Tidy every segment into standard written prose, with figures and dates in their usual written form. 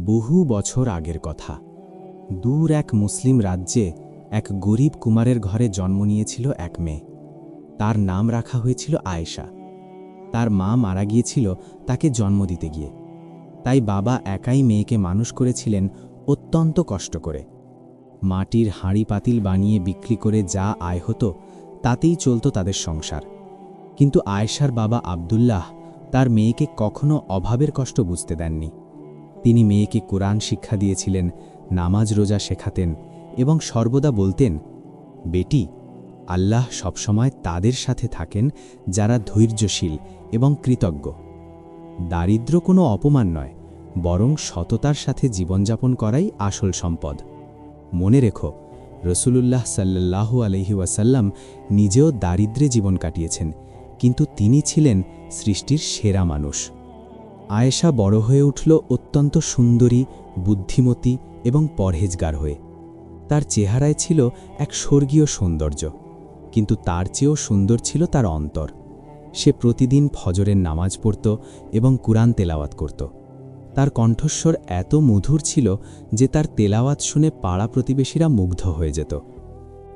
বহু বছর আগের কথা। দূর এক মুসলিম রাজ্যে এক গরিব কুমারের ঘরে জন্ম নিয়েছিল এক মেয়ে। তার নাম রাখা হয়েছিল আয়েশা। তার মা মারা গিয়েছিল তাকে জন্ম দিতে গিয়ে, তাই বাবা একাই মেয়েকে মানুষ করেছিলেন অত্যন্ত কষ্ট করে। মাটির হাঁড়ি পাতিল বানিয়ে বিক্রি করে যা আয় হতো তাতেই চলত তাদের সংসার। কিন্তু আয়েশার বাবা আব্দুল্লাহ তার মেয়েকে কখনো অভাবের কষ্ট বুঝতে দেননি। তিনি মেয়েকে কোরআন শিক্ষা দিয়েছিলেন, নামাজ রোজা শেখাতেন এবং সর্বদা বলতেন, বেটি, আল্লাহ সবসময় তাদের সাথে থাকেন যারা ধৈর্যশীল এবং কৃতজ্ঞ। দারিদ্র কোনো অপমান নয়, বরং সততার সাথে জীবনযাপন করাই আসল সম্পদ। মনে রেখো, রসুলুল্লাহ সাল্লাল্লাহু আলাইহি ওয়াসাল্লাম নিজেও দারিদ্র্যে জীবন কাটিয়েছেন, কিন্তু তিনি ছিলেন সৃষ্টির সেরা মানুষ। আয়েশা বড় হয়ে উঠল অত্যন্ত সুন্দরী, বুদ্ধিমতী এবং পরহেজগার হয়ে। তার চেহারায় ছিল এক স্বর্গীয় সৌন্দর্য, কিন্তু তার চেয়েও সুন্দর ছিল তার অন্তর। সে প্রতিদিন ফজরের নামাজ পড়ত এবং কুরআন তেলাওয়াত করত। তার কণ্ঠস্বর এত মধুর ছিল যে তার তেলাওয়াত শুনে পাড়া প্রতিবেশীরা মুগ্ধ হয়ে যেত।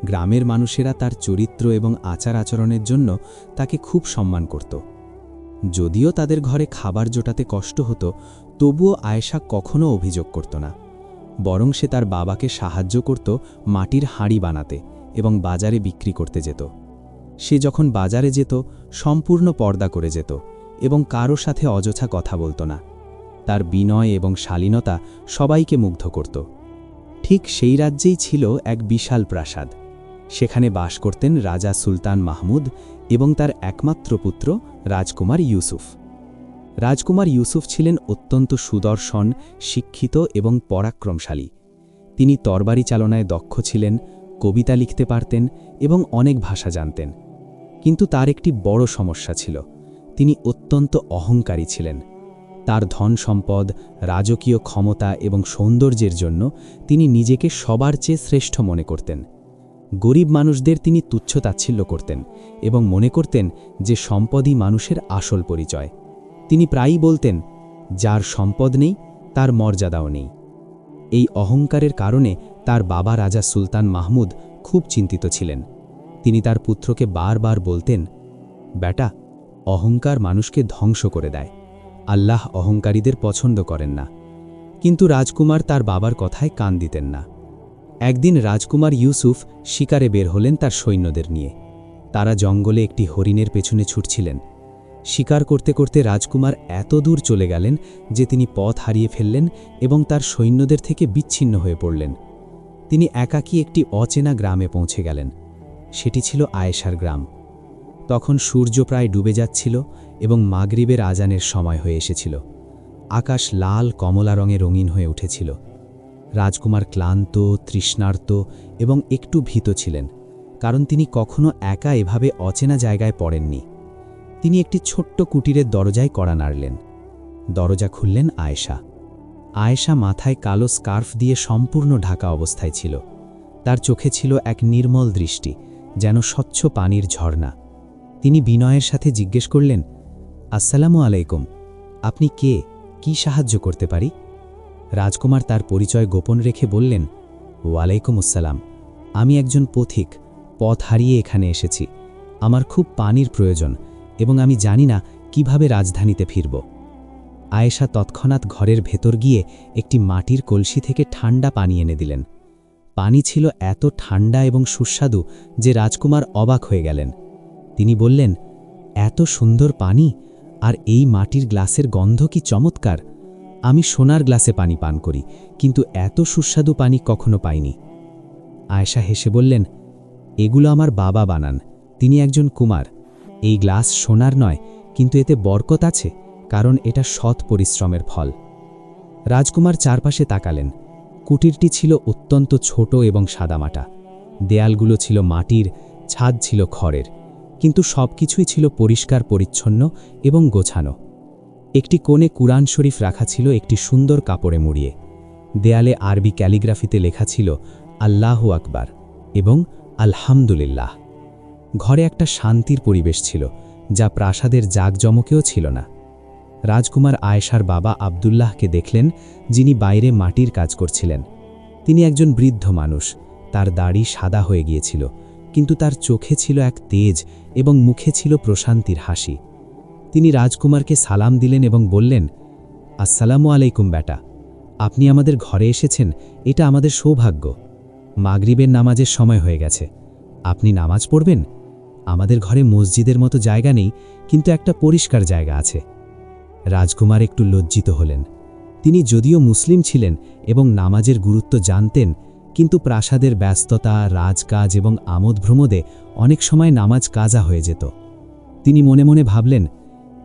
গ্রামের মানুষেরা তার চরিত্র এবং আচার আচরণের জন্য তাকে খুব সম্মান করত। যদিও তাদের ঘরে খাবার জোটাতে কষ্ট হতো, তবুও আয়েশা কখনো অভিযোগ করত না। বরং সে তার বাবাকে সাহায্য করত মাটির হাঁড়ি বানাতে এবং বাজারে বিক্রি করতে যেত। সে যখন বাজারে যেত সম্পূর্ণ পর্দা করে যেত এবং কারো সাথে অযথা কথা বলত না। তার বিনয় এবং শালীনতা সবাইকে মুগ্ধ করত। ঠিক সেই রাজ্যেই ছিল এক বিশাল প্রাসাদ। সেখানে বাস করতেন রাজা সুলতান মাহমুদ এবং তার একমাত্র পুত্র রাজকুমার ইউসুফ। রাজকুমার ইউসুফ ছিলেন অত্যন্ত সুদর্শন, শিক্ষিত এবং পরাক্রমশালী। তিনি তরবারি চালনায় দক্ষ ছিলেন, কবিতা লিখতে পারতেন এবং অনেক ভাষা জানতেন। কিন্তু তার একটি বড় সমস্যা ছিল, তিনি অত্যন্ত অহংকারী ছিলেন। তার ধন সম্পদ, রাজকীয় ক্ষমতা এবং সৌন্দর্যের জন্য তিনি নিজেকে সবার চেয়ে শ্রেষ্ঠ মনে করতেন। গরিব মানুষদের তিনি তুচ্ছতাচ্ছিল্য করতেন এবং মনে করতেন যে সম্পদই মানুষের আসল পরিচয়। তিনি প্রায়ই বলতেন, যার সম্পদ নেই তার মর্যাদাও নেই। এই অহংকারের কারণে তার বাবা রাজা সুলতান মাহমুদ খুব চিন্তিত ছিলেন। তিনি তার পুত্রকে বারবার বলতেন, বেটা, অহংকার মানুষকে ধ্বংস করে দেয়। আল্লাহ অহংকারীদের পছন্দ করেন না। কিন্তু রাজকুমার তার বাবার কথায় কান দিতেন না। একদিন রাজকুমার ইউসুফ শিকারে বের হলেন তার সৈন্যদের নিয়ে। তারা জঙ্গলে একটি হরিণের পেছনে ছুটছিলেন। শিকার করতে করতে রাজকুমার এত দূর চলে গেলেন যে তিনি পথ হারিয়ে ফেললেন এবং তার সৈন্যদের থেকে বিচ্ছিন্ন হয়ে পড়লেন। তিনি একাকী একটি অচেনা গ্রামে পৌঁছে গেলেন। সেটি ছিল আয়েশার গ্রাম। তখন সূর্য প্রায় ডুবে যাচ্ছিল এবং মাগরিবের আজানের সময় হয়ে এসেছিল। আকাশ লাল কমলা রঙে রঙিন হয়ে উঠেছিল। রাজকুমার ক্লান্ত, তৃষ্ণার্ত এবং একটু ভীত ছিলেন, কারণ তিনি কখনো একা এভাবে অচেনা জায়গায় পড়েননি। তিনি একটি ছোট্ট কুটিরের দরজায় কড়া নাড়লেন। দরজা খুললেন আয়েশা। আয়েশা মাথায় কালো স্কার্ফ দিয়ে সম্পূর্ণ ঢাকা অবস্থায় ছিল। তার চোখে ছিল এক নির্মল দৃষ্টি, যেন স্বচ্ছ পানির ঝর্ণা। তিনি বিনয়ের সাথে জিজ্ঞেস করলেন, আসসালামু আলাইকুম, আপনি কে? কি সাহায্য করতে পারি? রাজকুমার তার পরিচয় গোপন রেখে বললেন, ওয়ালাইকুম আসসালাম, আমি একজন পথিক, পথ হারিয়ে এখানে এসেছি। আমার খুব পানির প্রয়োজন এবং আমি জানি না কিভাবে রাজধানীতে ফিরব। আয়েশা তৎক্ষণাৎ ঘরের ভেতর গিয়ে একটি মাটির কলসি থেকে ঠান্ডা পানি এনে দিলেন। পানি ছিল এত ঠান্ডা এবং সুস্বাদু যে রাজকুমার অবাক হয়ে গেলেন। তিনি বললেন, এত সুন্দর পানি, আর এই মাটির গ্লাসের গন্ধ কি চমৎকার! আমি সোনার গ্লাসে পানি পান করি, কিন্তু এত সুস্বাদু পানি কখনো পাইনি। আয়েশা হেসে বললেন, এগুলো আমার বাবা বানান, তিনি একজন কুমার। এই গ্লাস সোনার নয়, কিন্তু এতে বরকত আছে, কারণ এটা সৎ পরিশ্রমের ফল। রাজকুমার চারপাশে তাকালেন। কুটিরটি ছিল অত্যন্ত ছোট এবং সাদামাটা। দেয়ালগুলো ছিল মাটির, ছাদ ছিল খড়ের, কিন্তু সবকিছুই ছিল পরিষ্কার পরিচ্ছন্ন এবং গোছানো। একটি কোণে কুরআন শরীফ রাখা ছিল একটি সুন্দর কাপড়ে মুড়িয়ে। দেয়ালে আরবি ক্যালিগ্রাফিতে লেখা ছিল আল্লাহু আকবার এবং আলহামদুলিল্লাহ। ঘরে একটা শান্তির পরিবেশ ছিল, যা প্রাসাদের জাঁকজমকেও ছিল না। রাজকুমার আয়েশার বাবা আব্দুল্লাহকে দেখলেন, যিনি বাইরে মাটির কাজ করছিলেন। তিনি একজন বৃদ্ধ মানুষ, তার দাড়ি সাদা হয়ে গিয়েছিল, কিন্তু তার চোখে ছিল এক তেজ এবং মুখে ছিল প্রশান্তির হাসি। তিনি রাজকুমারকে সালাম দিলেন এবং বললেন, আসসালামু আলাইকুম বেটা, আপনি আমাদের ঘরে এসেছেন, এটা আমাদের সৌভাগ্য। মাগরিবের নামাজের সময় হয়ে গেছে, আপনি নামাজ পড়বেন? আমাদের ঘরে মসজিদের মতো জায়গা নেই, কিন্তু একটা পরিষ্কার জায়গা আছে। রাজকুমার একটু লজ্জিত হলেন। তিনি যদিও মুসলিম ছিলেন এবং নামাজের গুরুত্ব জানতেন, কিন্তু প্রাসাদের ব্যস্ততা, রাজকাজ এবং আমোদ-ভ্রমোদে অনেক সময় নামাজ কাজা হয়ে যেত। তিনি মনে মনে ভাবলেন,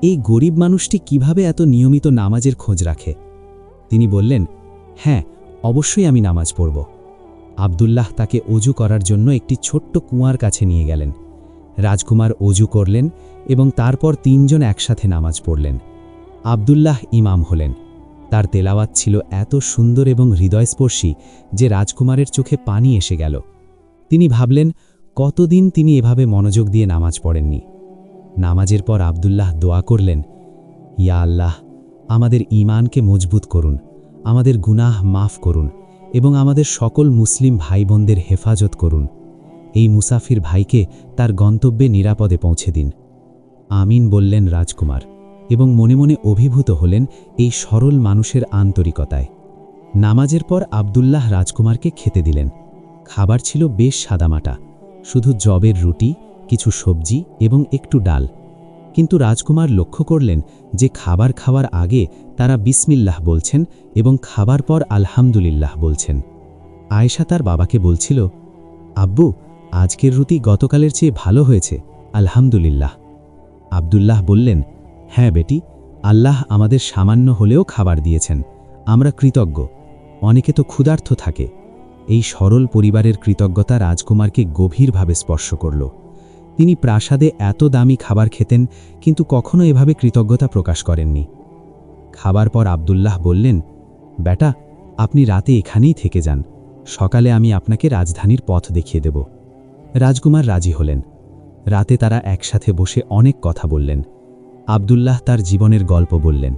এই গরিব মানুষটি কিভাবে এত নিয়মিত নামাজের খোঁজ রাখে। তিনি বললেন, হ্যাঁ, অবশ্যই আমি নামাজ পড়ব। আব্দুল্লাহ তাকে অজু করার জন্য একটি ছোট্ট কুয়ার কাছে নিয়ে গেলেন। রাজকুমার অজু করলেন এবং তারপর তিনজন একসাথে নামাজ পড়লেন। আব্দুল্লাহ ইমাম হলেন। তার তেলাওয়াত ছিল এত সুন্দর এবং হৃদয়স্পর্শী যে রাজকুমারের চোখে পানি এসে গেল। তিনি ভাবলেন, কতদিন তিনি এভাবে মনোযোগ দিয়ে নামাজ পড়েননি। নামাজের পর আব্দুল্লাহ দোয়া করলেন, ইয়া আল্লাহ, আমাদের ঈমানকে মজবুত করুন, আমাদের গুনাহ মাফ করুন এবং আমাদের সকল মুসলিম ভাই বোনদের হেফাজত করুন। এই মুসাফির ভাইকে তার গন্তব্যে নিরাপদে পৌঁছে দিন। আমিন বললেন রাজকুমার, এবং মনে মনে অভিভূত হলেন এই সরল মানুষের আন্তরিকতায়। নামাজের পর আব্দুল্লাহ রাজকুমারকে খেতে দিলেন। খাবার ছিল বেশ সাদামাটা, শুধু জবের রুটি, কিছু সবজি এবং একটু ডাল। কিন্তু রাজকুমার লক্ষ্য করলেন যে খাবার খাওয়ার আগে তারা বিসমিল্লাহ বলছেন এবং খাবার পর আলহামদুলিল্লাহ বলছেন। আয়েশা তার বাবাকে বলছিল, আব্বু, আজকের রুটি গতকালের চেয়ে ভালো হয়েছে, আলহামদুলিল্লাহ। আব্দুল্লাহ বললেন, হ্যাঁ বেটি, আল্লাহ আমাদের সামান্য হলেও খাবার দিয়েছেন, আমরা কৃতজ্ঞ। অনেকে তো ক্ষুধার্ত থাকে। এই সরল পরিবারের কৃতজ্ঞতা রাজকুমারকে গভীরভাবে স্পর্শ করল। তিনি প্রাসাদে এত দামি খাবার খেতেন, কিন্তু কখনো এভাবে কৃতজ্ঞতা প্রকাশ করেননি। খাবার পর আব্দুল্লাহ বললেন, বেটা, আপনি রাতে এখানেই থেকে যান, সকালে আমি আপনাকে রাজধানীর পথ দেখিয়ে দেব। রাজকুমার রাজি হলেন। রাতে তারা একসাথে বসে অনেক কথা বললেন। আব্দুল্লাহ তার জীবনের গল্প বললেন।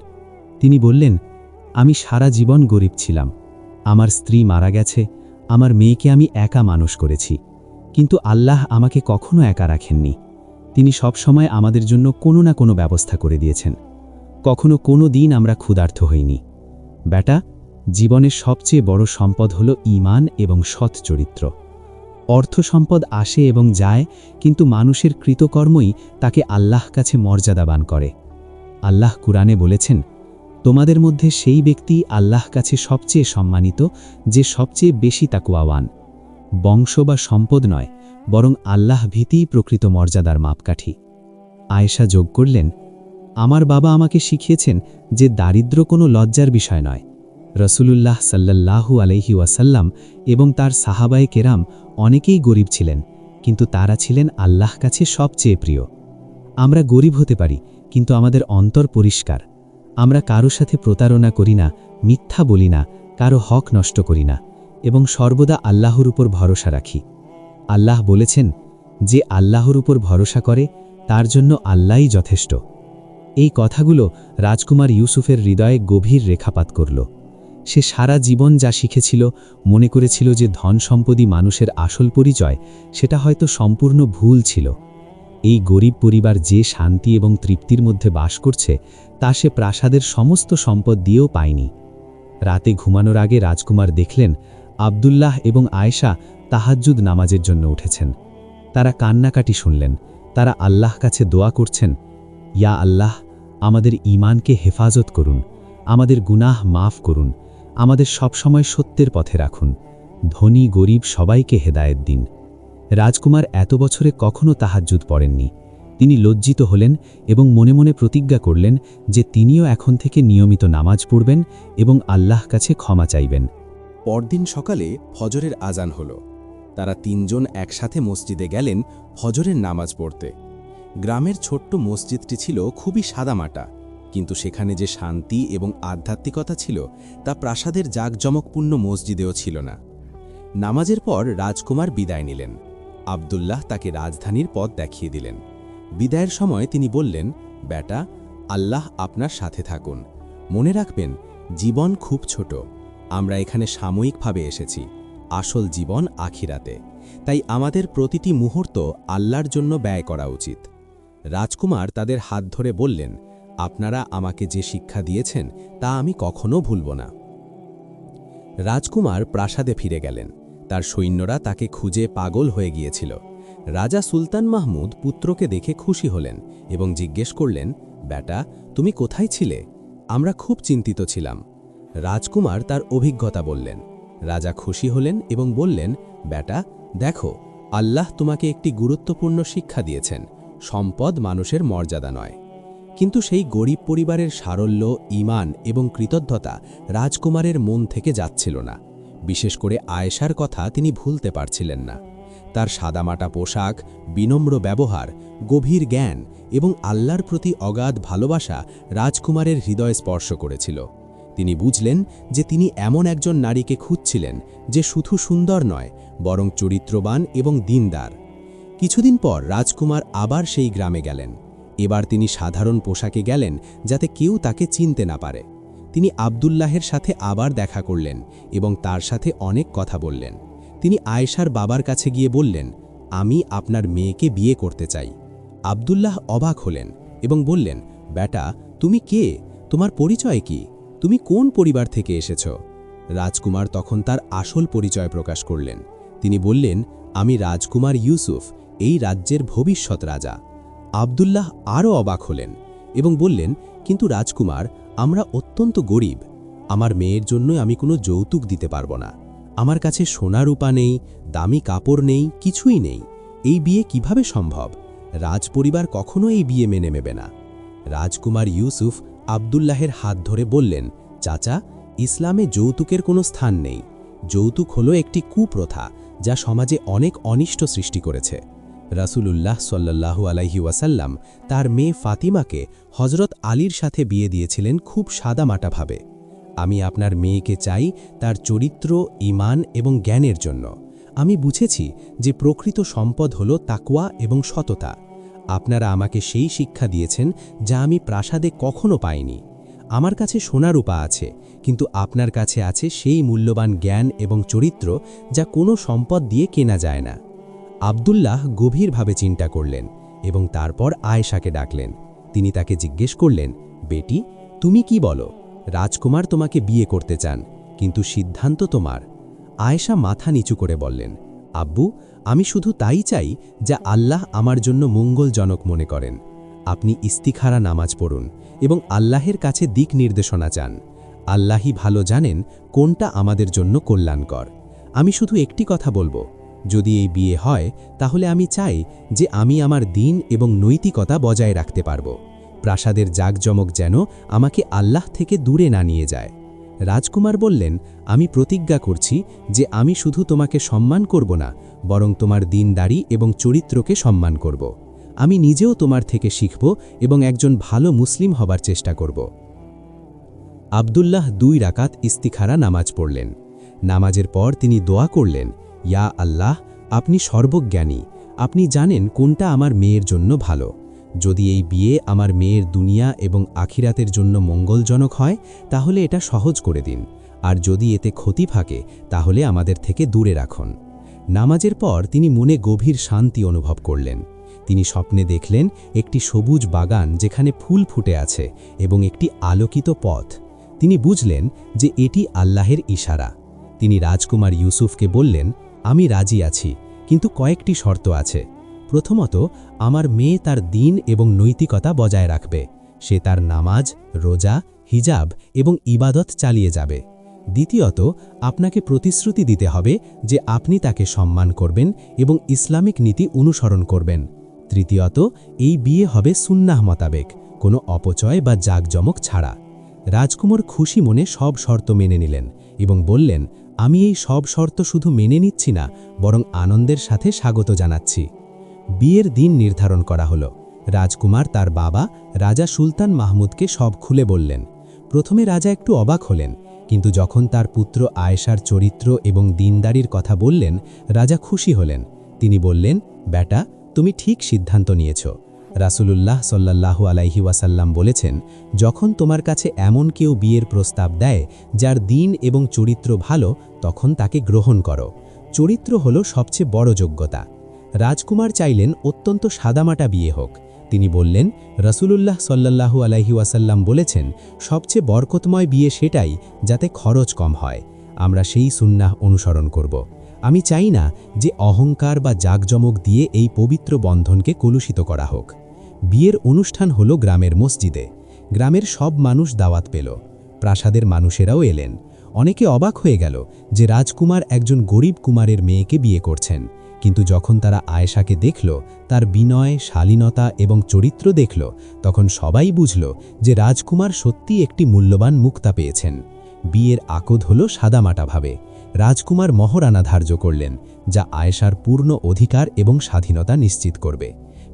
তিনি বললেন, আমি সারা জীবন গরিব ছিলাম, আমার স্ত্রী মারা গেছে, আমার মেয়েকে আমি একা মানুষ করেছি, কিন্তু আল্লাহ আমাকে কখনো একা রাখেননি। তিনি সবসময় আমাদের জন্য কোনো না কোনো ব্যবস্থা করে দিয়েছেন। কখনো কোনো দিন আমরা ক্ষুধার্ত হইনি। বেটা, জীবনের সবচেয়ে বড় সম্পদ হল ঈমান এবং সৎ চরিত্র। অর্থ সম্পদ আসে এবং যায়, কিন্তু মানুষের কৃতকর্মই তাকে আল্লাহ কাছে মর্যাদাবান করে। আল্লাহ কুরআনে বলেছেন, তোমাদের মধ্যে সেই ব্যক্তি আল্লাহ কাছে সবচেয়ে সম্মানিত, যে সবচেয়ে বেশি তাকওয়াওয়ান। বংশ বা সম্পদ নয়, বরং আল্লাহ ভীতিই প্রকৃত মর্যাদার মাপকাঠি। আয়েশা যোগ করলেন, আমার বাবা আমাকে শিখিয়েছেন যে দারিদ্র্য কোনো লজ্জার বিষয় নয়। রসুলুল্লাহ সাল্লাল্লাহু আলাইহি ওয়াসাল্লাম এবং তার সাহাবায়ে কেরাম অনেকেই গরিব ছিলেন, কিন্তু তারা ছিলেন আল্লাহ কাছে সবচেয়ে প্রিয়। আমরা গরিব হতে পারি, কিন্তু আমাদের অন্তর পরিষ্কার। আমরা কারো সাথে প্রতারণা করি না, মিথ্যা বলি না, কারো হক নষ্ট করি না এবং সর্বদা আল্লাহর উপর ভরসা রাখি। আল্লাহ বলেছেন, যে আল্লাহর উপর ভরসা করে তার জন্য আল্লাহই যথেষ্ট। এই কথাগুলো রাজকুমার ইউসুফের হৃদয়ে গভীর রেখাপাত করল। সে সারা জীবন যা শিখেছিল, মনে করেছিল যে ধন সম্পদই মানুষের আসল পরিচয়, সেটা হয়তো সম্পূর্ণ ভুল ছিল। এই গরিব পরিবার যে শান্তি এবং তৃপ্তির মধ্যে বাস করছে, তা সে প্রাসাদের সমস্ত সম্পদ দিয়েও পায়নি। রাতে ঘুমানোর আগে রাজকুমার দেখলেন আব্দুল্লাহ এবং আয়েশা তাহাজ্জুদ নামাজের জন্য উঠেছেন। তারা কান্নাকাটি শুনলেন। তারা আল্লাহ কাছে দোয়া করছেন, ইয়া আল্লাহ, আমাদের ঈমানকে হেফাজত করুন, আমাদের গুনাহ মাফ করুন, আমাদের সবসময় সত্যের পথে রাখুন, ধনী গরিব সবাইকে হেদায়েত দিন। রাজকুমার এত বছরে কখনো তাহাজ্জুদ পড়েননি। তিনি লজ্জিত হলেন এবং মনে মনে প্রতিজ্ঞা করলেন যে তিনিও এখন থেকে নিয়মিত নামাজ পড়বেন এবং আল্লাহ কাছে ক্ষমা চাইবেন। পরদিন সকালে ফজরের আজান হল। তারা তিনজন একসাথে মসজিদে গেলেন ফজরের নামাজ পড়তে। গ্রামের ছোট্ট মসজিদটি ছিল খুবই সাদামাটা, কিন্তু সেখানে যে শান্তি এবং আধ্যাত্মিকতা ছিল তা প্রাসাদের জাঁকজমকপূর্ণ মসজিদেও ছিল না। নামাজের পর রাজকুমার বিদায় নিলেন। আব্দুল্লাহ তাকে রাজধানীর পথ দেখিয়ে দিলেন। বিদায়ের সময় তিনি বললেন, বেটা, আল্লাহ আপনার সাথে থাকুন। মনে রাখবেন, জীবন খুব ছোট। আমরা এখানে সাময়িকভাবে এসেছি, আসল জীবন আখিরাতে। তাই আমাদের প্রতিটি মুহূর্ত আল্লাহর জন্য ব্যয় করা উচিত। রাজকুমার তাদের হাত ধরে বললেন, আপনারা আমাকে যে শিক্ষা দিয়েছেন তা আমি কখনো ভুলব না। রাজকুমার প্রাসাদে ফিরে গেলেন। তার সৈন্যরা তাকে খুঁজে পাগল হয়ে গিয়েছিল। রাজা সুলতান মাহমুদ পুত্রকে দেখে খুশি হলেন এবং জিজ্ঞেস করলেন, বেটা, তুমি কোথায় ছিলে? আমরা খুব চিন্তিত ছিলাম। রাজকুমার তার অভিজ্ঞতা বললেন। রাজা খুশি হলেন এবং বললেন, বেটা, দেখো, আল্লাহ তোমাকে একটি গুরুত্বপূর্ণ শিক্ষা দিয়েছেন। সম্পদ মানুষের মর্যাদা নয়। কিন্তু সেই গরিব পরিবারের সারল্য, ঈমান এবং কৃতজ্ঞতা রাজকুমারের মন থেকে যাচ্ছিল না। বিশেষ করে আয়েশার কথা তিনি ভুলতে পারছিলেন না। তার সাদামাটা পোশাক, বিনম্র ব্যবহার, গভীর জ্ঞান এবং আল্লাহর প্রতি অগাধ ভালোবাসা রাজকুমারের হৃদয় স্পর্শ করেছিল। তিনি বুঝলেন যে তিনি এমন একজন নারীকে খুঁজছিলেন যে শুধু সুন্দর নয়, বরং চরিত্রবান এবং দিনদার। কিছুদিন পর রাজকুমার আবার সেই গ্রামে গেলেন। এবার তিনি সাধারণ পোশাকে গেলেন যাতে কেউ তাকে চিনতে না পারে। তিনি আব্দুল্লাহের সাথে আবার দেখা করলেন এবং তার সাথে অনেক কথা বললেন। তিনি আয়েশার বাবার কাছে গিয়ে বললেন, আমি আপনার মেয়েকে বিয়ে করতে চাই। আব্দুল্লাহ অবাক হলেন এবং বললেন, বেটা, তুমি কে? তোমার পরিচয় কি? তুমি কোন পরিবার থেকে এসেছ? রাজকুমার তখন তার আসল পরিচয় প্রকাশ করলেন। তিনি বললেন, আমি রাজকুমার ইউসুফ, এই রাজ্যের ভবিষ্যৎ রাজা। আব্দুল্লাহ আরও অবাক হলেন এবং বললেন, কিন্তু রাজকুমার, আমরা অত্যন্ত গরিব। আমার মেয়ের জন্য আমি কোনো যৌতুক দিতে পারব না। আমার কাছে সোনা রূপা নেই, দামি কাপড় নেই, কিছুই নেই। এই বিয়ে কিভাবে সম্ভব? রাজপরিবার কখনো এই বিয়ে মেনে নেবে না। রাজকুমার ইউসুফ আব্দুল্লাহের হাত ধরে বললেন, চাচা, ইসলামে যৌতুকের কোনো স্থান নেই। যৌতুক হলো একটি কুপ্রথা যা সমাজে অনেক অনিষ্ট সৃষ্টি করেছে। রাসূলুল্লাহ সাল্লাল্লাহু আলাইহি ওয়াসাল্লাম তার মেয়ে ফাতিমাকে হযরত আলীর সাথে বিয়ে দিয়েছিলেন খুব সাদামাটাভাবে। আমি আপনার মেয়েকে চাই তার চরিত্র, ঈমান এবং জ্ঞানের জন্য। আমি বুঝেছি যে প্রকৃত সম্পদ হল তাকওয়া এবং সততা। আপনারা আমাকে সেই শিক্ষা দিয়েছেন যা আমি প্রাসাদে কখনো পাইনি। আমার কাছে সোনারূপা আছে, কিন্তু আপনার কাছে আছে সেই মূল্যবান জ্ঞান এবং চরিত্র যা কোনো সম্পদ দিয়ে কেনা যায় না। আব্দুল্লাহ গভীরভাবে চিন্তা করলেন এবং তারপর আয়েশাকে ডাকলেন। তিনি তাকে জিজ্ঞেস করলেন, বেটি, তুমি কি বলো? রাজকুমার তোমাকে বিয়ে করতে চান, কিন্তু সিদ্ধান্ত তোমার। আয়েশা মাথা নিচু করে বললেন, আব্বু, আমি শুধু তাই চাই যা আল্লাহ আমার জন্য মঙ্গলজনক মনে করেন। আপনি ইস্তিখারা নামাজ পড়ুন এবং আল্লাহের কাছে দিক নির্দেশনা চান। আল্লাহই ভালো জানেন কোনটা আমাদের জন্য কল্যাণকর। আমি শুধু একটি কথা বলবো, যদি এই বিয়ে হয় তাহলে আমি চাই যে আমি আমার দিন এবং নৈতিকতা বজায় রাখতে পারব। প্রাসাদের জাঁকজমক যেন আমাকে আল্লাহ থেকে দূরে না নিয়ে যায়। রাজকুমার বললেন, আমি প্রতিজ্ঞা করছি যে আমি শুধু তোমাকে সম্মান করব না, বরং তোমার দিনদারি এবং চরিত্রকে সম্মান করব। আমি নিজেও তোমার থেকে শিখব এবং একজন ভালো মুসলিম হবার চেষ্টা করব। আব্দুল্লাহ 2 রাকাত ইস্তিখারা নামাজ পড়লেন। নামাজের পর তিনি দোয়া করলেন, ইয়া আল্লাহ, আপনি সর্বজ্ঞানী। আপনি জানেন কোনটা আমার মেয়ের জন্য ভালো। যদি এই বিয়ে আমার মেয়ের দুনিয়া এবং আখিরাতের জন্য মঙ্গলজনক হয় তাহলে এটা সহজ করে দিন, আর যদি এতে ক্ষতি থাকে তাহলে আমাদের থেকে দূরে রাখুন। নামাজের পর তিনি মনে গভীর শান্তি অনুভব করলেন। তিনি স্বপ্নে দেখলেন একটি সবুজ বাগান যেখানে ফুল ফুটে আছে এবং একটি আলোকিত পথ। তিনি বুঝলেন যে এটি আল্লাহের ইশারা। তিনি রাজকুমার ইউসুফকে বললেন, আমি রাজি আছি, কিন্তু কয়েকটি শর্ত আছে। প্রথমত, আমার মেয়ে তার দিন এবং নৈতিকতা বজায় রাখবে। সে তার নামাজ, রোজা, হিজাব এবং ইবাদত চালিয়ে যাবে। দ্বিতীয়ত, আপনাকে প্রতিশ্রুতি দিতে হবে যে আপনি তাকে সম্মান করবেন এবং ইসলামিক নীতি অনুসরণ করবেন। তৃতীয়ত, এই বিয়ে হবে সুন্নাহ মোতাবেক, কোনো অপচয় বা জাঁকজমক ছাড়া। রাজকুমার খুশি মনে সব শর্ত মেনে নিলেন এবং বললেন, আমি এই সব শর্ত শুধু মেনে নিচ্ছি না, বরং আনন্দের সাথে স্বাগত জানাচ্ছি। বিয়ের দিন নির্ধারণ করা হলো। রাজকুমার তার বাবা রাজা সুলতান মাহমুদকে সব খুলে বললেন। প্রথমে রাজা একটু অবাক হলেন, কিন্তু যখন তার পুত্র আয়েশার চরিত্র এবং দিনদারির কথা বললেন, রাজা খুশি হলেন। তিনি বললেন, বেটা, তুমি ঠিক সিদ্ধান্ত নিয়েছ। রাসূলুল্লাহ সাল্লাল্লাহু আলাইহি ওয়াসাল্লাম বলেছেন, যখন তোমার কাছে এমন কেউ বিয়ের প্রস্তাব দেয় যার দিন এবং চরিত্র ভালো, তখন তাকে গ্রহণ করো। চরিত্র হলো সবচেয়ে বড় যোগ্যতা। রাজকুমার চাইলেন অত্যন্ত সাদামাটা বিয়ে হোক। তিনি বললেন, রাসূলুল্লাহ সাল্লাল্লাহু আলাইহি ওয়াসাল্লাম বলেছেন, সবচেয়ে বরকতময় বিয়ে সেটাই যাতে খরচ কম হয়। আমরা সেই সুন্নাহ অনুসরণ করব। আমি চাই না যে অহংকার বা জাঁকজমক দিয়ে এই পবিত্র বন্ধনকে কলুষিত করা হোক। বিয়ের অনুষ্ঠান হলো গ্রামের মসজিদে। গ্রামের সব মানুষ দাওয়াত পেল। প্রাসাদের মানুষেরাও এলেন। অনেকে অবাক হয়ে গেল যে রাজকুমার একজন গরিব কুমারের মেয়েকে বিয়ে করছেন। কিন্তু যখন তারা আয়েশাকে দেখল, তার বিনয়, শালীনতা এবং চরিত্র দেখল, তখন সবাই বুঝল যে রাজকুমার সত্যিই একটি মূল্যবান মুক্তা পেয়েছেন। বিয়ের আকদ হল সাদামাটাভাবে। রাজকুমার মহরানা ধার্য করলেন, যা আয়েশার পূর্ণ অধিকার এবং স্বাধীনতা নিশ্চিত করবে।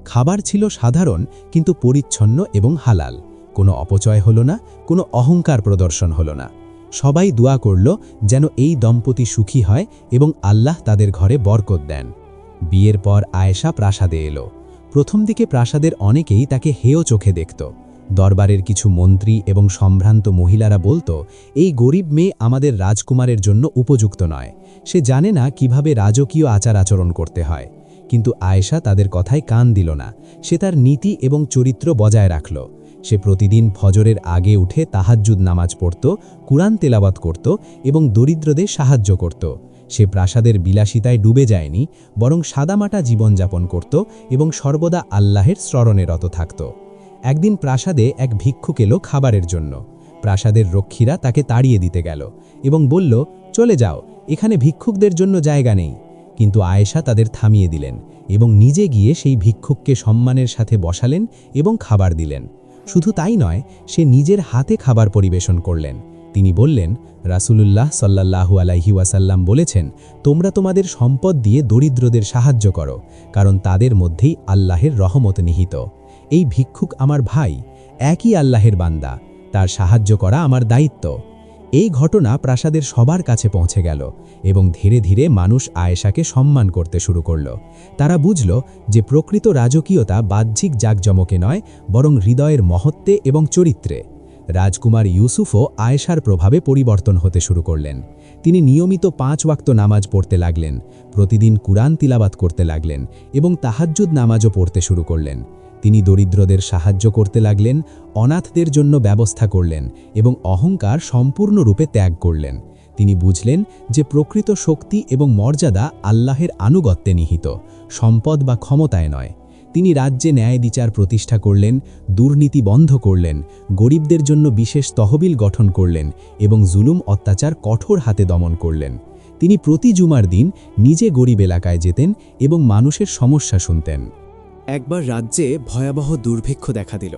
খাবার ছিল সাধারণ কিন্তু পরিচ্ছন্ন এবং হালাল। কোনো অপচয় হল না, কোনো অহংকার প্রদর্শন হল না। সবাই দোয়া করল যেন এই দম্পতি সুখী হয় এবং আল্লাহ তাদের ঘরে বরকত দেন। বিয়ের পর আয়েশা প্রাসাদে এলো। প্রথম দিকে প্রাসাদের অনেকেই তাকে হেয় চোখে দেখত। দরবারের কিছু মন্ত্রী এবং সম্ভ্রান্ত মহিলারা বলতো, এই গরিব মেয়ে আমাদের রাজকুমারের জন্য উপযুক্ত নয়, সে জানে না কিভাবে রাজকীয় আচার আচরণ করতে হয়। কিন্তু আয়েশা তাদের কথায় কান দিল না। সে তার নীতি এবং চরিত্র বজায় রাখল। সে প্রতিদিন ফজরের আগে উঠে তাহাজ্জুদ নামাজ পড়ত, কুরআন তেলাওয়াত করত এবং দরিদ্রদের সাহায্য করত। সে প্রাসাদের বিলাসিতায় ডুবে যায়নি, বরং সাদামাটা জীবনযাপন করত এবং সর্বদা আল্লাহের স্মরণে রত থাকত। একদিন প্রাসাদে এক ভিক্ষুক এলো খাবারের জন্য। প্রাসাদের রক্ষীরা তাকে তাড়িয়ে দিতে গেল এবং বলল, চলে যাও, এখানে ভিক্ষুকদের জন্য জায়গা নেই। কিন্তু আয়েশা তাদের থামিয়ে দিলেন এবং নিজে গিয়ে সেই ভিক্ষুককে সম্মানের সাথে বসালেন এবং খাবার দিলেন। শুধু তাই নয়, সে নিজের হাতে খাবার পরিবেশন করলেন। তিনি বললেন, রাসূলুল্লাহ সাল্লাল্লাহু আলাইহি ওয়াসাল্লাম বলেছেন, তোমরা তোমাদের সম্পদ দিয়ে দরিদ্রদের সাহায্য করো, কারণ তাদের মধ্যেই আল্লাহের রহমত নিহিত। এই ভিক্ষুক আমার ভাই, একই আল্লাহের বান্দা, তার সাহায্য করা আমার দায়িত্ব। এই ঘটনা প্রাসাদের সবার কাছে পৌঁছে গেল এবং ধীরে ধীরে মানুষ আয়েশাকে সম্মান করতে শুরু করল। তারা বুঝল যে প্রকৃত রাজকীয়তা বাহ্যিক জাঁকজমকে নয়, বরং হৃদয়ের মহত্বে এবং চরিত্রে। রাজকুমার ইউসুফও আয়েশার প্রভাবে পরিবর্তন হতে শুরু করলেন। তিনি নিয়মিত 5 ওয়াক্ত নামাজ পড়তে লাগলেন, প্রতিদিন কুরআন তিলাওয়াত করতে লাগলেন এবং তাহাজ্জুদ নামাজও পড়তে শুরু করলেন। তিনি দরিদ্রদের সাহায্য করতে লাগলেন, অনাথদের জন্য ব্যবস্থা করলেন এবং অহংকার সম্পূর্ণরূপে ত্যাগ করলেন। তিনি বুঝলেন যে প্রকৃত শক্তি এবং মর্যাদা আল্লাহের আনুগত্যে নিহিত, সম্পদ বা ক্ষমতায় নয়। তিনি রাজ্যে ন্যায় বিচার প্রতিষ্ঠা করলেন, দুর্নীতি বন্ধ করলেন, গরিবদের জন্য বিশেষ তহবিল গঠন করলেন এবং জুলুম অত্যাচার কঠোর হাতে দমন করলেন। তিনি প্রতি জুমার দিন নিজে গরিব এলাকায় যেতেন এবং মানুষের সমস্যা শুনতেন। একবার রাজ্যে ভয়াবহ দুর্ভিক্ষ দেখা দিল।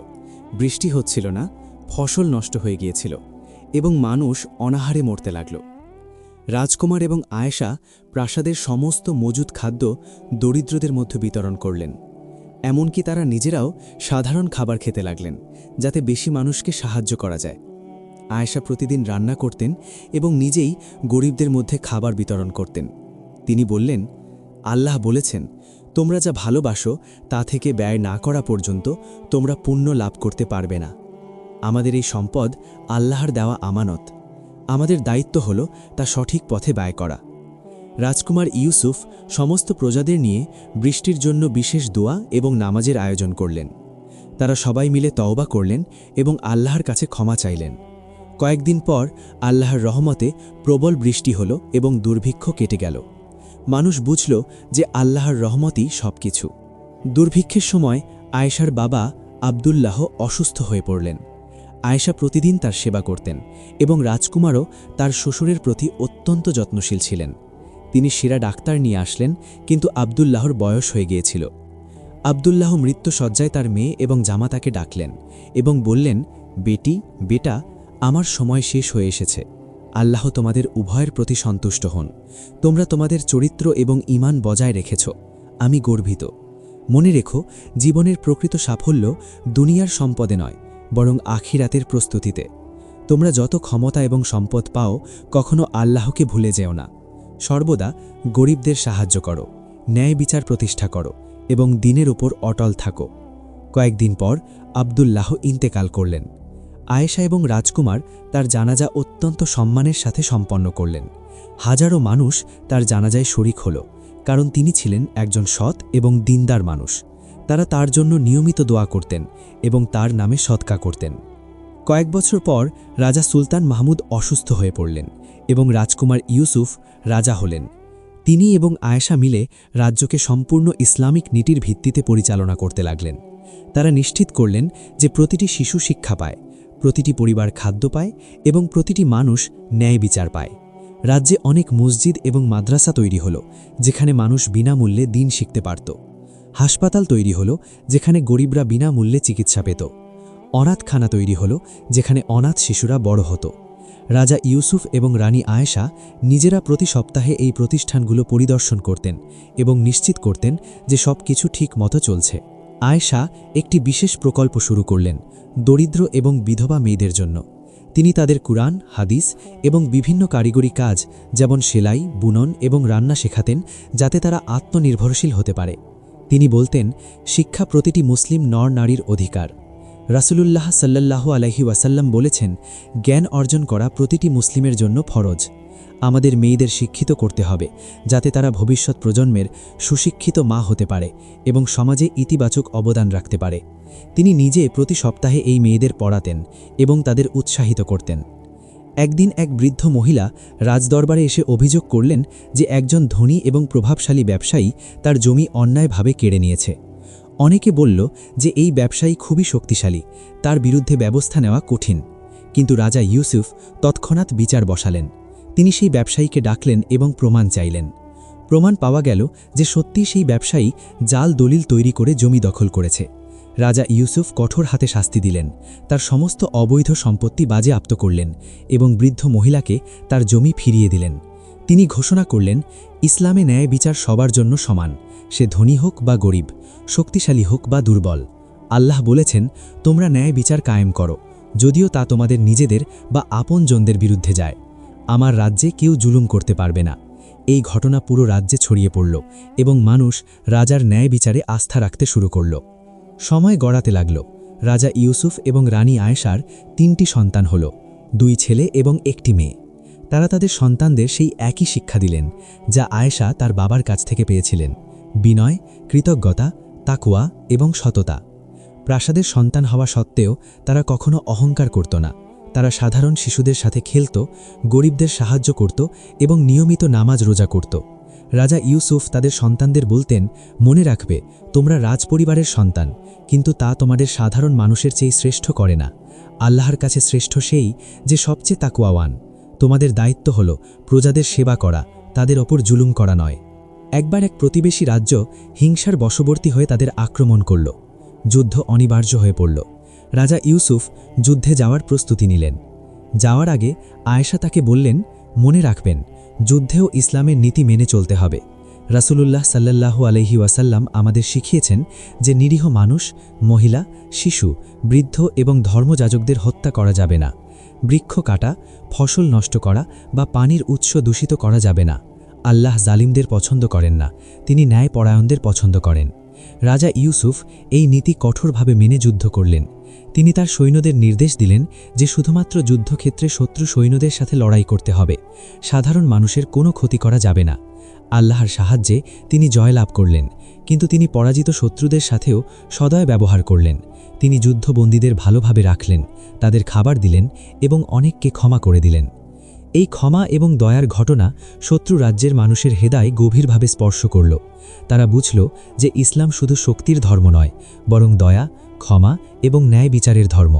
বৃষ্টি হচ্ছিল না, ফসল নষ্ট হয়ে গিয়েছিল এবং মানুষ অনাহারে মরতে লাগল। রাজকুমার এবং আয়েশা প্রাসাদের সমস্ত মজুদ খাদ্য দরিদ্রদের মধ্যে বিতরণ করলেন। এমনকি তারা নিজেরাও সাধারণ খাবার খেতে লাগলেন, যাতে বেশি মানুষকে সাহায্য করা যায়। আয়েশা প্রতিদিন রান্না করতেন এবং নিজেই গরিবদের মধ্যে খাবার বিতরণ করতেন। তিনি বললেন, আল্লাহ বলেছেন, তোমরা যা ভালোবাসো তা থেকে ব্যয় না করা পর্যন্ত তোমরা পুণ্য লাভ করতে পারবে না। আমাদের এই সম্পদ আল্লাহর দেওয়া আমানত। আমাদের দায়িত্ব হল তা সঠিক পথে ব্যয় করা। রাজকুমার ইউসুফ সমস্ত প্রজাদের নিয়ে বৃষ্টির জন্য বিশেষ দোয়া এবং নামাজের আয়োজন করলেন। তারা সবাই মিলে তওবা করলেন এবং আল্লাহর কাছে ক্ষমা চাইলেন। কয়েকদিন পর আল্লাহর রহমতে প্রবল বৃষ্টি হল এবং দুর্ভিক্ষ কেটে গেল। মানুষ বুঝল যে আল্লাহর রহমতই সবকিছু। দুর্ভিক্ষের সময় আয়েশার বাবা আব্দুল্লাহ অসুস্থ হয়ে পড়লেন। আয়েশা প্রতিদিন তার সেবা করতেন এবং রাজকুমারও তার শ্বশুরের প্রতি অত্যন্ত যত্নশীল ছিলেন। তিনি সেরা ডাক্তার নিয়ে আসলেন, কিন্তু আব্দুল্লাহর বয়স হয়ে গিয়েছিল। আব্দুল্লাহ মৃত্যুশয্যায় তার মেয়ে এবং জামাতাকে ডাকলেন এবং বললেন, বেটা, আমার সময় শেষ হয়ে এসেছে। আল্লাহ তোমাদের উভয়ের প্রতি সন্তুষ্ট হন। তোমরা তোমাদের চরিত্র এবং ঈমান বজায় রেখেছ। আমি গর্বিত। মনে রেখো, জীবনের প্রকৃত সাফল্য দুনিয়ার সম্পদে নয়, বরং আখিরাতের প্রস্তুতিতে। তোমরা যত ক্ষমতা এবং সম্পদ পাও, কখনো আল্লাহকে ভুলে যেও না। সর্বদা গরিবদের সাহায্য করো, ন্যায় বিচার প্রতিষ্ঠা করো এবং দিনের উপর অটল থাকো। কয়েকদিন পর আব্দুল্লাহ ইন্তেকাল করলেন। আয়েশা এবং রাজকুমার তার জানাজা অত্যন্ত সম্মানের সাথে সম্পন্ন করলেন। হাজারো মানুষ তার জানাজায় শরিক হল, কারণ তিনি ছিলেন একজন সৎ এবং দিনদার মানুষ। তারা তার জন্য নিয়মিত দোয়া করতেন এবং তার নামে সদকা করতেন। কয়েক বছর পর রাজা সুলতান মাহমুদ অসুস্থ হয়ে পড়লেন এবং রাজকুমার ইউসুফ রাজা হলেন। তিনি এবং আয়েশা মিলে রাজ্যকে সম্পূর্ণ ইসলামিক নীতির ভিত্তিতে পরিচালনা করতে লাগলেন। তারা নিশ্চিত করলেন যে প্রতিটি শিশু শিক্ষা পায়, প্রতিটি পরিবার খাদ্য পায় এবং প্রতিটি মানুষ ন্যায় বিচার পায়। রাজ্যে অনেক মসজিদ এবং মাদ্রাসা তৈরি হল, যেখানে মানুষ বিনামূল্যে দিন শিখতে পারত। হাসপাতাল তৈরি হল, যেখানে গরিবরা বিনামূল্যে চিকিৎসা পেত। অনাথখানা তৈরি হল, যেখানে অনাথ শিশুরা বড় হতো। রাজা ইউসুফ এবং রানী আয়েশা নিজেরা প্রতি সপ্তাহে এই প্রতিষ্ঠানগুলো পরিদর্শন করতেন এবং নিশ্চিত করতেন যে সব কিছু ঠিক মতো চলছে। আয়েশা একটি বিশেষ প্রকল্প শুরু করলেন দরিদ্র এবং বিধবা মেয়েদের জন্য। তিনি তাদের কুরআন, হাদিস এবং বিভিন্ন কারিগরি কাজ যেমন সেলাই, বুনন এবং রান্না শেখাতেন, যাতে তারা আত্মনির্ভরশীল হতে পারে। তিনি বলতেন, শিক্ষা প্রতিটি মুসলিম নর নারীর অধিকার। রাসূলুল্লাহ সাল্লাল্লাহু আলাইহি ওয়াসাল্লাম বলেছেন, জ্ঞান অর্জন করা প্রতিটি মুসলিমের জন্য ফরজ। আমাদের মেয়েদের শিক্ষিত করতে হবে, যাতে তারা ভবিষ্যৎ প্রজন্মের সুশিক্ষিত মা হতে পারে এবং সমাজে ইতিবাচক অবদান রাখতে পারে। তিনি নিজে প্রতি সপ্তাহে এই মেয়েদের পড়াতেন এবং তাদের উৎসাহিত করতেন। একদিন এক বৃদ্ধ মহিলা রাজদরবারে এসে অভিযোগ করলেন যে একজন ধনী এবং প্রভাবশালী ব্যবসায়ী তার জমি অন্যায়ভাবে কেড়ে নিয়েছে। অনেকে বলল যে এই ব্যবসায়ী খুবই শক্তিশালী, তার বিরুদ্ধে ব্যবস্থা নেওয়া কঠিন। কিন্তু রাজা ইউসুফ তৎক্ষণাৎ বিচার বসালেন। তিনি সেই ব্যবসায়ীকে ডাকলেন এবং প্রমাণ চাইলেন। প্রমাণ পাওয়া গেল যে সত্যি সেই ব্যবসায়ী জাল দলিল তৈরি করে জমি দখল করেছে। রাজা ইউসুফ কঠোর হাতে শাস্তি দিলেন, তার সমস্ত অবৈধ সম্পত্তি বাজেয়াপ্ত করলেন এবং বৃদ্ধ মহিলাকে তার জমি ফিরিয়ে দিলেন। তিনি ঘোষণা করলেন, ইসলামে ন্যায় বিচার সবার জন্য সমান, সে ধনী হোক বা গরিব, শক্তিশালী হোক বা দুর্বল। আল্লাহ বলেছেন, তোমরা ন্যায় বিচার কায়েম করো, যদিও তা তোমাদের নিজেদের বা আপনজনদের বিরুদ্ধে যায়। আমার রাজ্যে কেউ জুলুম করতে পারবে না। এই ঘটনা পুরো রাজ্যে ছড়িয়ে পড়ল এবং মানুষ রাজার ন্যায় বিচারে আস্থা রাখতে শুরু করল। সময় গড়াতে লাগল। রাজা ইউসুফ এবং রানী আয়েশার 3টি সন্তান হল, 2 ছেলে এবং 1টি মেয়ে। তারা তাদের সন্তানদের সেই একই শিক্ষা দিলেন যা আয়েশা তার বাবার কাছ থেকে পেয়েছিলেন: বিনয়, কৃতজ্ঞতা, তাকওয়া এবং সততা। প্রাসাদের সন্তান হওয়া সত্ত্বেও তারা কখনো অহংকার করত না। তারা সাধারণ শিশুদের সাথে খেলত, গরিবদের সাহায্য করত এবং নিয়মিত নামাজ রোজা করত। রাজা ইউসুফ তাদের সন্তানদের বলতেন, মনে রাখবে, তোমরা রাজপরিবারের সন্তান, কিন্তু তা তোমাদের সাধারণ মানুষের চেয়ে শ্রেষ্ঠ করে না। আল্লাহর কাছে শ্রেষ্ঠ সেই যে সবচেয়ে তাকওয়াওয়ান। তোমাদের দায়িত্ব হল প্রজাদের সেবা করা, তাদের ওপর জুলুম করা নয়। একবার এক প্রতিবেশী রাজ্য হিংসার বশবর্তী হয়ে তাদের আক্রমণ করল। যুদ্ধ অনিবার্য হয়ে পড়ল। রাজা ইউসুফ যুদ্ধে যাওয়ার প্রস্তুতি নিলেন। যাওয়ার আগে আয়েশা তাকে বললেন, মনে রাখবেন, যুদ্ধেও ইসলামের নীতি মেনে চলতে হবে। রাসূলুল্লাহ সাল্লাল্লাহু আলাইহি ওয়াসাল্লাম আমাদের শিখিয়েছেন যে নিরীহ মানুষ, মহিলা, শিশু, বৃদ্ধ এবং ধর্মযাজকদের হত্যা করা যাবে না। বৃক্ষ কাটা, ফসল নষ্ট করা বা পানির উৎস দূষিত করা যাবে না। আল্লাহ জালিমদের পছন্দ করেন না, তিনি ন্যায়পরায়ণদের পছন্দ করেন। রাজা ইউসুফ এই নীতি কঠোরভাবে মেনে যুদ্ধ করলেন। তিনি তার সৈন্যদের নির্দেশ দিলেন যে শুধুমাত্র যুদ্ধক্ষেত্রে শত্রু সৈন্যদের সাথে লড়াই করতে হবে, সাধারণ মানুষের কোনো ক্ষতি করা যাবে না। আল্লাহর সাহায্যে তিনি জয়লাভ করলেন, কিন্তু তিনি পরাজিত শত্রুদের সাথেও সদয় ব্যবহার করলেন। তিনি যুদ্ধবন্দীদের ভালোভাবে রাখলেন, তাদের খাবার দিলেন এবং অনেককে ক্ষমা করে দিলেন। এই ক্ষমা এবং দয়ার ঘটনা শত্রু রাজ্যের মানুষের হৃদয় গভীরভাবে স্পর্শ করল। তারা বুঝল যে ইসলাম শুধু শক্তির ধর্ম নয়, বরং দয়া, ক্ষমা এবং ন্যায় বিচারের ধর্ম।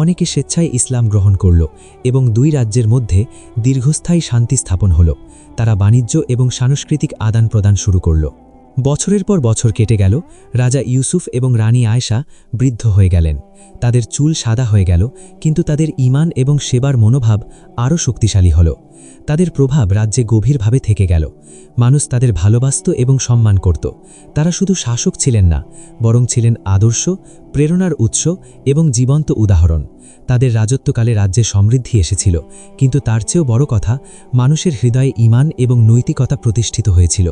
অনেকে স্বেচ্ছায় ইসলাম গ্রহণ করল এবং 2 রাজ্যের মধ্যে দীর্ঘস্থায়ী শান্তি স্থাপন হল। তারা বাণিজ্য এবং সাংস্কৃতিক আদান প্রদান শুরু করল। বছরের পর বছর কেটে গেল। রাজা ইউসুফ এবং রানী আয়েশা বৃদ্ধ হয়ে গেলেন। তাদের চুল সাদা হয়ে গেল, কিন্তু তাদের ঈমান এবং সেবার মনোভাব আরও শক্তিশালী হল। তাদের প্রভাব রাজ্যে গভীরভাবে থেকে গেল। মানুষ তাদের ভালোবাসত এবং সম্মান করত। তারা শুধু শাসক ছিলেন না, বরং ছিলেন আদর্শ, প্রেরণার উৎস এবং জীবন্ত উদাহরণ। তাদের রাজত্বকালে রাজ্যে সমৃদ্ধি এসেছিল, কিন্তু তার চেয়েও বড় কথা, মানুষের হৃদয়ে ঈমান এবং নৈতিকতা প্রতিষ্ঠিত হয়েছিল।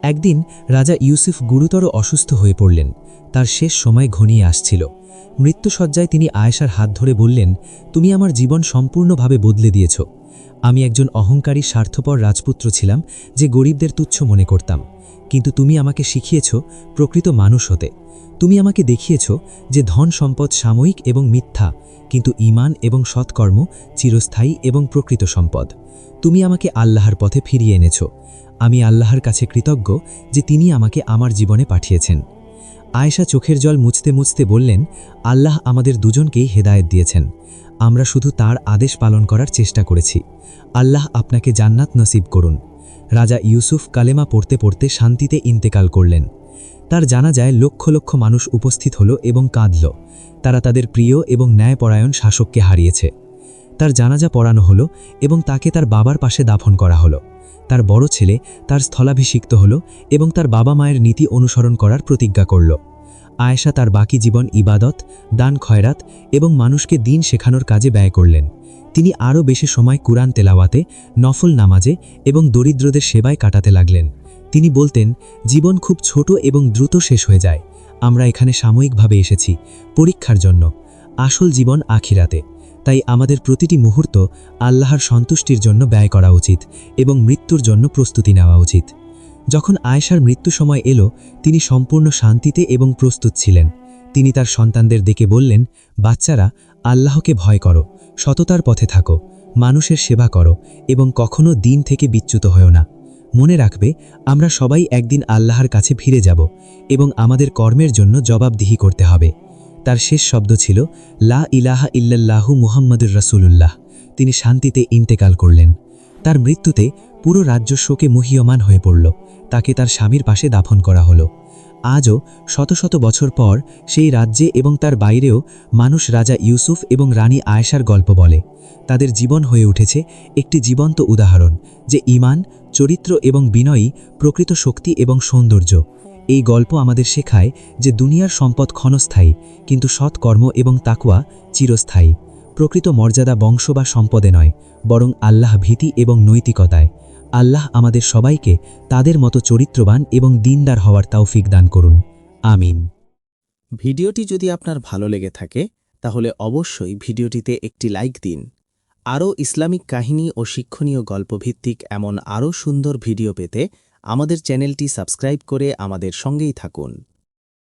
একদিন রাজা ইউসুফ গুরুতর অসুস্থ হয়ে পড়লেন। তার শেষ সময় ঘনিয়ে আসছিল। মৃত্যুশয্যায় তিনি আয়েশার হাত ধরে বললেন, তুমি আমার জীবন সম্পূর্ণভাবে বদলে দিয়েছ। আমি একজন অহংকারী স্বার্থপর রাজপুত্র ছিলাম, যে গরিবদের তুচ্ছ মনে করতাম। কিন্তু তুমি আমাকে শিখিয়েছ প্রকৃত মানুষ হতে। তুমি আমাকে দেখিয়েছ যে ধন সম্পদ সাময়িক এবং মিথ্যা, কিন্তু ঈমান এবং সৎকর্ম চিরস্থায়ী এবং প্রকৃত সম্পদ। তুমি আমাকে আল্লাহর পথে ফিরিয়ে এনেছ। আমি আল্লাহর কাছে কৃতজ্ঞ যে তিনি আমাকে আমার জীবনে পাঠিয়েছেন। আয়েশা চোখের জল মুছতে মুছতে বললেন, আল্লাহ আমাদের দুজনকেই হেদায়েত দিয়েছেন। আমরা শুধু তার আদেশ পালন করার চেষ্টা করেছি। আল্লাহ আপনাকে জান্নাত নসিব করুন। রাজা ইউসুফ কালেমা পড়তে পড়তে শান্তিতে ইন্তেকাল করলেন। তার জানাজায় লক্ষ লক্ষ মানুষ উপস্থিত হল এবং কাঁদল। তারা তাদের প্রিয় এবং ন্যায়পরায়ণ শাসককে হারিয়েছে। তার জানাজা পড়ানো হলো এবং তাকে তার বাবার পাশে দাফন করা হলো। তার বড় ছেলে তার স্থলাভিষিক্ত হল এবং তার বাবা মায়ের নীতি অনুসরণ করার প্রতিজ্ঞা করল। আয়েশা তার বাকি জীবন ইবাদত, দান খয়রাত এবং মানুষকে দিন শেখানোর কাজে ব্যয় করলেন। তিনি আরও বেশি সময় কুরআন তেলাওয়াতে, নফল নামাজে এবং দরিদ্রদের সেবায় কাটাতে লাগলেন। তিনি বলতেন, জীবন খুব ছোট এবং দ্রুত শেষ হয়ে যায়। আমরা এখানে সাময়িকভাবে এসেছি, পরীক্ষার জন্য। আসল জীবন আখিরাতে। তাই আমাদের প্রতিটি মুহূর্ত আল্লাহর সন্তুষ্টির জন্য ব্যয় করা উচিত এবং মৃত্যুর জন্য প্রস্তুতি নেওয়া উচিত। যখন আয়েশার মৃত্যু সময় এলো, তিনি সম্পূর্ণ শান্তিতে এবং প্রস্তুত ছিলেন। তিনি তার সন্তানদের ডেকে বললেন, বাচ্চারা, আল্লাহকে ভয় করো, সততার পথে থাকো, মানুষের সেবা করো এবং কখনো দিন থেকে বিচ্যুত হও না। মনে রাখবে, আমরা সবাই একদিন আল্লাহর কাছে ফিরে যাব এবং আমাদের কর্মের জন্য জবাবদিহি করতে হবে। তার শেষ শব্দ ছিল, লা ইলাহা ইল্লাল্লাহু মুহাম্মাদুর রাসূলুল্লাহ। তিনি শান্তিতে ইন্তেকাল করলেন। তার মৃত্যুতে পুরো রাজ্য শোকে মুহ্যমান হয়ে পড়ল। তাকে তার স্বামীর পাশে দাফন করা হলো। আজও শত শত বছর পর সেই রাজ্যে এবং তার বাইরেও মানুষ রাজা ইউসুফ এবং রানী আয়েশার গল্প বলে। তাদের জীবন হয়ে উঠেছে একটি জীবন্ত উদাহরণ যে ঈমান, চরিত্র এবং বিনয়ী প্রকৃত শক্তি এবং সৌন্দর্য। এই গল্প আমাদের শেখায় যে দুনিয়ার সম্পদ ক্ষণস্থায়ী, কিন্তু সৎকর্ম এবং তাকওয়া চিরস্থায়ী। প্রকৃত মর্যাদা বংশ বা সম্পদে নয়, বরং আল্লাহ ভীতি এবং নৈতিকতায়। আল্লাহ আমাদের সবাইকে তাদের মতো চরিত্রবান এবং দিনদার হওয়ার তৌফিক দান করুন। আমিন। ভিডিওটি যদি আপনার ভালো লেগে থাকে তাহলে অবশ্যই ভিডিওটিতে একটি লাইক দিন। আরও ইসলামিক কাহিনী ও শিক্ষণীয় গল্পভিত্তিক এমন আরও সুন্দর ভিডিও পেতে আমাদের চ্যানেলটি সাবস্ক্রাইব করে আমাদের সঙ্গেই থাকুন।